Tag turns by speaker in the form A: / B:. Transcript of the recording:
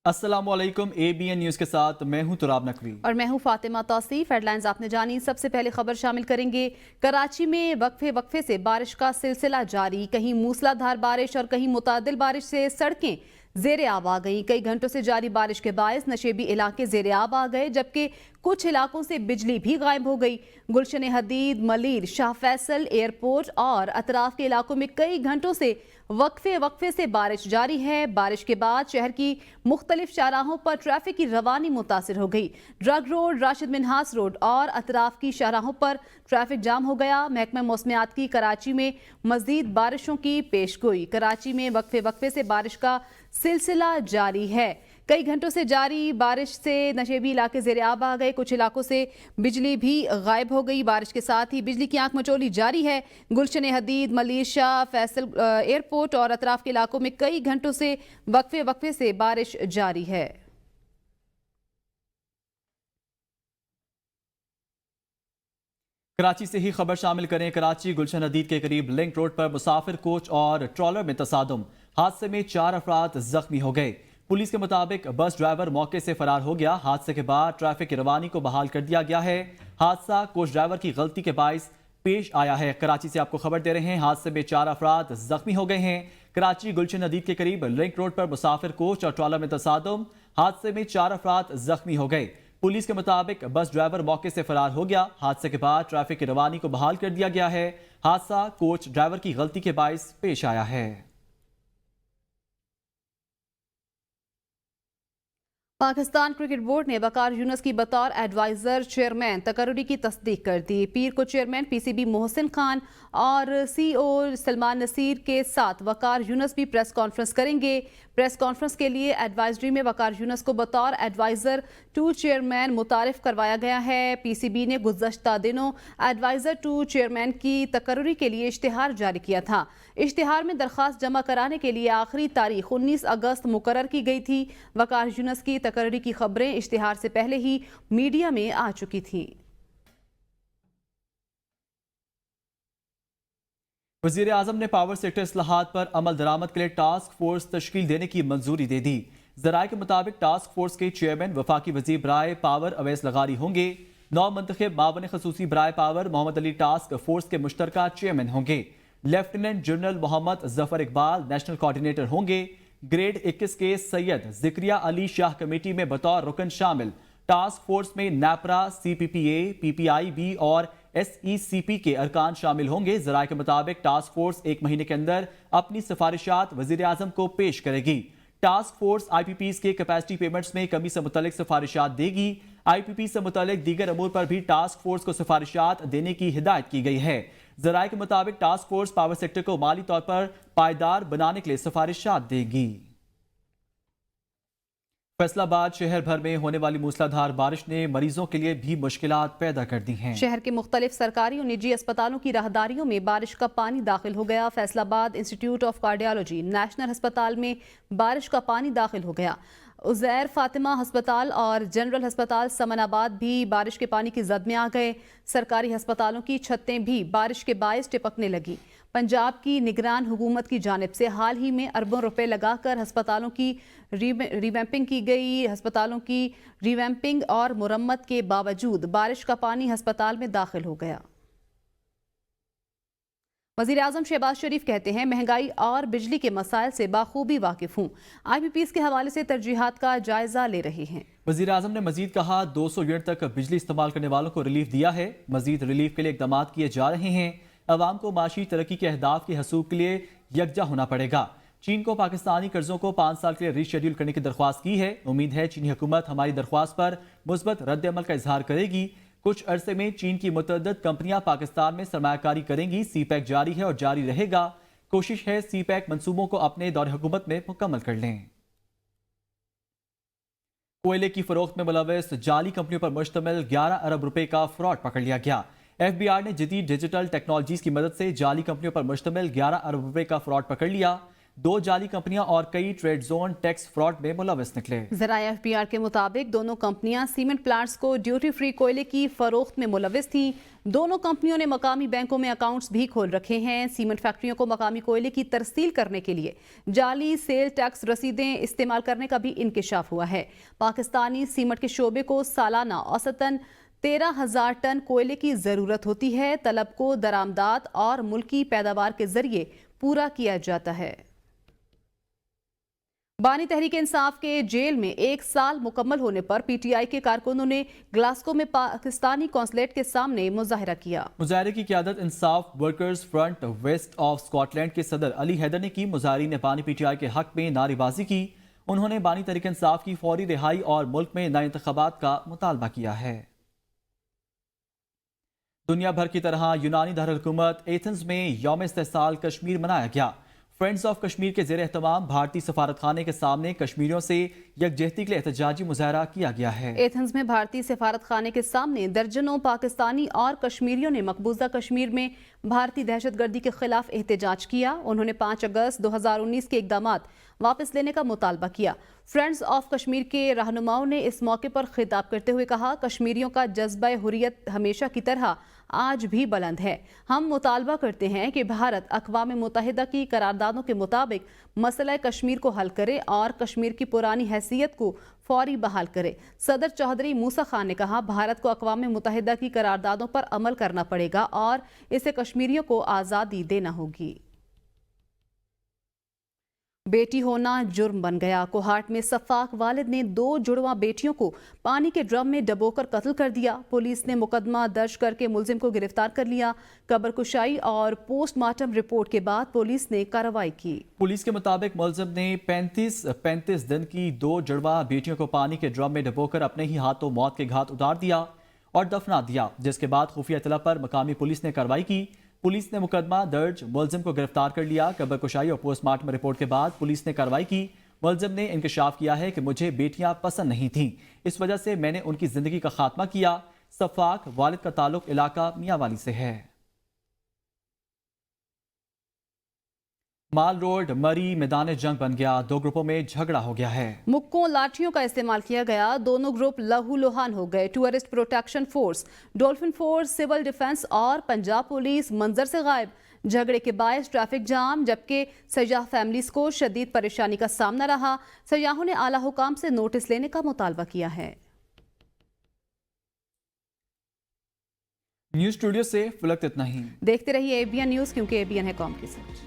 A: अस्सलाम वालेकुम। ABN news के साथ मैं हूं तुराब नकवी
B: और मैं हूं फातिमा तौसीफ। हेडलाइंस आपने जानी, सबसे पहले खबर शामिल करेंगे। कराची में वक्फे से बारिश का सिलसिला जारी, कहीं मूसलाधार बारिश और कहीं मुतादिल बारिश से सड़कें ज़ेरे आब आ गई। कई घंटों से जारी बारिश के बायस नशेबी इलाके ज़ेरे आब आ गए, जबकि कुछ इलाकों से बिजली भी गायब हो गई। गुलशन हदीद, मलीर, शाह फैसल एयरपोर्ट और अतराफ के इलाकों में कई घंटों से वक्फे से बारिश जारी है। बारिश के बाद शहर की मुख्तलिफ शाहराहों पर ट्रैफिक की रवानी मुतासिर हो गई। Drug road, Rashid Minhas road और अतराफ की शाहराहों पर ट्रैफिक जाम हो गया। महकमा मौसमियात की कराची में मजीद बारिशों की पेशगोई। कराची में वक्फे से बारिश का सिलसिला जारी है। कई घंटों से जारी बारिश से नशेबी इलाके ज़ेरे आब आ गए, कुछ इलाकों से बिजली भी गायब हो गई। बारिश के साथ ही बिजली की आंख मचोली जारी है। गुलशन हदीद, मलीर, शाह फैसल एयरपोर्ट और अतराफ के इलाकों में कई घंटों से वक्फे से बारिश जारी है।
A: कराची से ही खबर शामिल करें। कराची गुलशन हदीद के करीब लिंक रोड पर मुसाफिर कोच और ट्रॉलर में तसादुम, हादसे में 4 अफराद जख्मी हो गए। पुलिस के मुताबिक बस ड्राइवर मौके से फरार हो गया। हादसे के बाद ट्रैफिक की रवानी को बहाल कर दिया गया है। हादसा कोच ड्राइवर की गलती के बायस पेश आया है। कराची से आपको खबर दे रहे हैं, हादसे में 4 अफराद जख्मी हो गए हैं। कराची गुलशन हदीद के करीब लिंक रोड पर मुसाफिर कोच और ट्रॉलर में तसादुम, हादसे में 4 अफराद जख्मी हो गए। पुलिस के मुताबिक बस ड्राइवर मौके से फरार हो गया। हादसे के बाद ट्रैफिक की रवानी को बहाल कर दिया गया है। हादसा कोच ड्राइवर की गलती के बायस पेश आया है।
B: पाकिस्तान क्रिकेट बोर्ड ने वकार यूनुस की बतौर एडवाइजर चेयरमैन तकर्री की तस्दीक कर दी। पीर को चेयरमैन PCB मोहसिन खान और CEO सलमान नसीर के साथ वकार यूनुस भी प्रेस कॉन्फ्रेंस करेंगे। प्रेस कॉन्फ्रेंस के लिए एडवाइजरी में वकार यूनुस को बतौर एडवाइजर 2 चेयरमैन मुतारिफ करवाया गया है। PCB ने गुज़श्ता दिनों एडवाइजर 2 चेयरमैन की तकर्री के लिए इश्तिहार जारी किया था। इश्तिहार में दरख्वास्त जमा कराने के लिए आखिरी तारीख 19 अगस्त मुकर्रर की गई थी। वकार यूनुस की तकर्री की खबरें इश्तिहार से पहले ही मीडिया में आ चुकी थी।
A: वज़ीर आज़म ने पावर सेक्टर इस्लाहात पर अमल दरामद के लिए टास्क फोर्स तश्कील देने की मंजूरी दे दी। ज़राए के मुताबिक टास्क फोर्स के चेयरमैन वफाकी वज़ीर बराए पावर अवैस लगारी होंगे। 9 मुंतखब मावन खसूसी बराए power Mohammad Ali task force के मुश्तरका चेयरमैन होंगे। Lieutenant general Mohammad Zafar Iqbal national coordinator होंगे। ग्रेड 21 के सैयद जिक्रिया अली शाह कमेटी में बतौर रुकन शामिल। टास्क फोर्स में नैपरा, CPPA, PPIB और SECP के अरकान शामिल होंगे। ज़राए के मुताबिक टास्क फोर्स 1 महीने के अंदर अपनी सिफारिशात वज़ीर आज़म को पेश करेगी। टास्क फोर्स IPPs के कैपेसिटी पेमेंट्स में कमी से मुतल्लिक सिफारिशात देगी। IPP से मुतल्लिक दीगर अमूर पर भी टास्क फोर्स को सिफारिशात देने की हिदायत की गई है। ज़राए के मुताबिक टास्क फोर्स पावर सेक्टर को माली तौर पर पायदार बनाने के लिए सिफारिशात देगी। फैसलाबाद शहर भर में होने वाली मूसलाधार बारिश ने मरीजों के लिए भी मुश्किलात पैदा कर दी हैं।
B: शहर के मुख्तलिफ सरकारी और निजी अस्पतालों की राहदारियों में बारिश का पानी दाखिल हो गया। Faisalabad institute of cardiology national अस्पताल में बारिश का पानी दाखिल हो गया। उज़ैर फातिमा अस्पताल और जनरल अस्पताल समनाबाद भी बारिश के पानी की जद में आ गए। सरकारी अस्पतालों की छतें भी बारिश के बायस टिपकने लगी। पंजाब की निगरान हुकूमत की जानिब से हाल ही में अरबों रुपए लगाकर अस्पतालों की रिवैम्पिंग की गई। अस्पतालों की रिवैम्पिंग और मुरम्मत के बावजूद बारिश का पानी अस्पताल में दाखिल हो गया। वज़ीर आज़म शहबाज शरीफ कहते हैं, महंगाई और बिजली के मसाइल से बाखूबी वाकिफ हूँ। IPPs के हवाले से तरजीहात का जायजा ले रहे हैं।
A: वज़ीर आज़म ने मजीद कहा, 200 यूनिट तक बिजली इस्तेमाल करने वालों को रिलीफ दिया है। मजीद रिलीफ के लिए इकदाम किए जा रहे हैं। अवाम को माशी तरक्की के अहदाफ के हसूल के लिए यकजा होना पड़ेगा। चीन को पाकिस्तानी कर्जों को 5 साल के लिए रीशेड्यूल करने की दरख्वास्त की है। उम्मीद है चीनी हुकूमत हमारी दरख्वास्त पर मुस्बत रद्द अमल का इजहार करेगी। कुछ अरसे में चीन की मुतअद्दिद कंपनियां पाकिस्तान में सरमायाकारी करेंगी। CPEC जारी है और जारी रहेगा। कोशिश है CPEC मंसूबों को अपने दौर हुकूमत में मुकम्मल कर लें। कोयले की फरोख्त में मुलव्वस जाली कंपनियों पर मुश्तमिल 11 अरब रुपए का फ्रॉड पकड़ लिया गया। FBI ने जदीद डिजिटल टेक्नोलॉजीज की मदद से जाली कंपनियों पर मुश्तमिल 11 अरब रुपए का फ्रॉड पकड़ लिया। 2 जाली कंपनियां और कई ट्रेड जोन टैक्स फ्रॉड में मुलविस निकले।
B: ज़राए FPR के मुताबिक दोनों कंपनियां सीमेंट प्लांट्स को ड्यूटी फ्री कोयले की फरोख्त में मुलविस थीं। दोनों कंपनियों ने मकामी बैंकों में अकाउंट्स भी खोल रखे हैं। सीमेंट फैक्ट्रियों को मकामी कोयले की तरसील करने के लिए जाली सेल टैक्स रसीदें इस्तेमाल करने का भी इंकिशाफ हुआ है। पाकिस्तानी सीमेंट के शोबे को सालाना औसतन 13,000 टन कोयले की ज़रूरत होती है। तलब को दरामदात और मुल्की पैदावार के जरिए पूरा किया जाता है। बानी तहरीक इंसाफ के जेल में 1 साल मुकम्मल होने पर PTI के कारकुनों ने ग्लासगो में पाकिस्तानी कौंसलेट के सामने मुजाहरा किया।
A: मुजाहरे की क़यादत Insaf workers front West of Scotland के सदर अली हैदर ने की। मुजाहरीन ने बानी PTI के हक में नारेबाजी की। उन्होंने बानी तहरीक इंसाफ की फौरी रिहाई और मुल्क में नए इंतखाबात का मुतालबा किया है। दुनिया भर की तरह यूनानी दारुल-हुकूमत एथेंस में यौम इस्तेहसाल कश्मीर मनाया गया। फ्रेंड्स ऑफ कश्मीर के ज़ेर एहतमाम भारतीय सफारतखाने के सामने कश्मीरियों से यकजहती के लिए एहतजाजी मुजाहरा किया गया है।
B: एथेंस में भारतीय सफारत खाने के सामने दर्जनों पाकिस्तानी और कश्मीरियों ने मकबूजा कश्मीर में भारतीय दहशतगर्दी के खिलाफ एहतजाज किया। उन्होंने 5 अगस्त 2019 के इकदामात वापस लेने का मुतालबा किया। फ्रेंड्स ऑफ कश्मीर के रहनुमाओं ने इस मौके पर खिताब करते हुए कहा, कश्मीरियों का जज्बा हुर्रियत हमेशा की तरह आज भी बुलंद है। हम मुतालबा करते हैं कि भारत अक़वाम मुत्तहिदा की करारदादों के मुताबिक मसला कश्मीर को हल करे और कश्मीर की पुरानी हैसियत को फौरी बहाल करे। सदर चौधरी मूसा खान ने कहा, भारत को अक़वाम मुत्तहिदा की करारदादों पर अमल करना पड़ेगा और इसे कश्मीरियों को आज़ादी देना होगी। बेटी होना जुर्म बन गया। कोहाट में सफाक वालिद ने 2 जुड़वा बेटियों को पानी के ड्रम में डबोकर कत्ल कर दिया। पुलिस ने मुकदमा दर्ज करके मुलजिम को गिरफ्तार कर लिया। कब्र कुशाई और पोस्टमार्टम रिपोर्ट के बाद पुलिस ने कार्रवाई की।
A: पुलिस के मुताबिक मुलजिम ने 35 दिन की 2 जुड़वा बेटियों को पानी के ड्रम में डबोकर अपने ही हाथों मौत के घाट उतार दिया और दफना दिया, जिसके बाद खुफिया इत्तला पर मकामी पुलिस ने कार्रवाई की। पुलिस ने मुकदमा दर्ज मुलजिम को गिरफ्तार कर लिया। कब्र कुशाई और पोस्टमार्टम रिपोर्ट के बाद पुलिस ने कार्रवाई की। मुलजिम ने इंकशाफ किया है कि मुझे बेटियां पसंद नहीं थीं, इस वजह से मैंने उनकी जिंदगी का खात्मा किया। सफाक वालिद का ताल्लुक इलाका मियांवाली से है। माल रोड मरी मैदान जंग बन गया। 2 ग्रुपों में झगड़ा हो गया है।
B: मुक्कों लाठियों का इस्तेमाल किया गया। दोनों ग्रुप लहू लुहान हो गए। Tourist protection force, dolphin force, civil defence और पंजाब पुलिस मंजर से गायब। झगड़े के बायस ट्रैफिक जाम, जबकि सयाह फैमिलीज को शदीद परेशानी का सामना रहा। सयाहों ने आला हुकाम से नोटिस लेने का मुतालबा किया है।
A: न्यूज स्टूडियो से फिलहाल इतना ही।
B: देखते रहिए ABN न्यूज, क्योंकि ABN है कौम की सोच।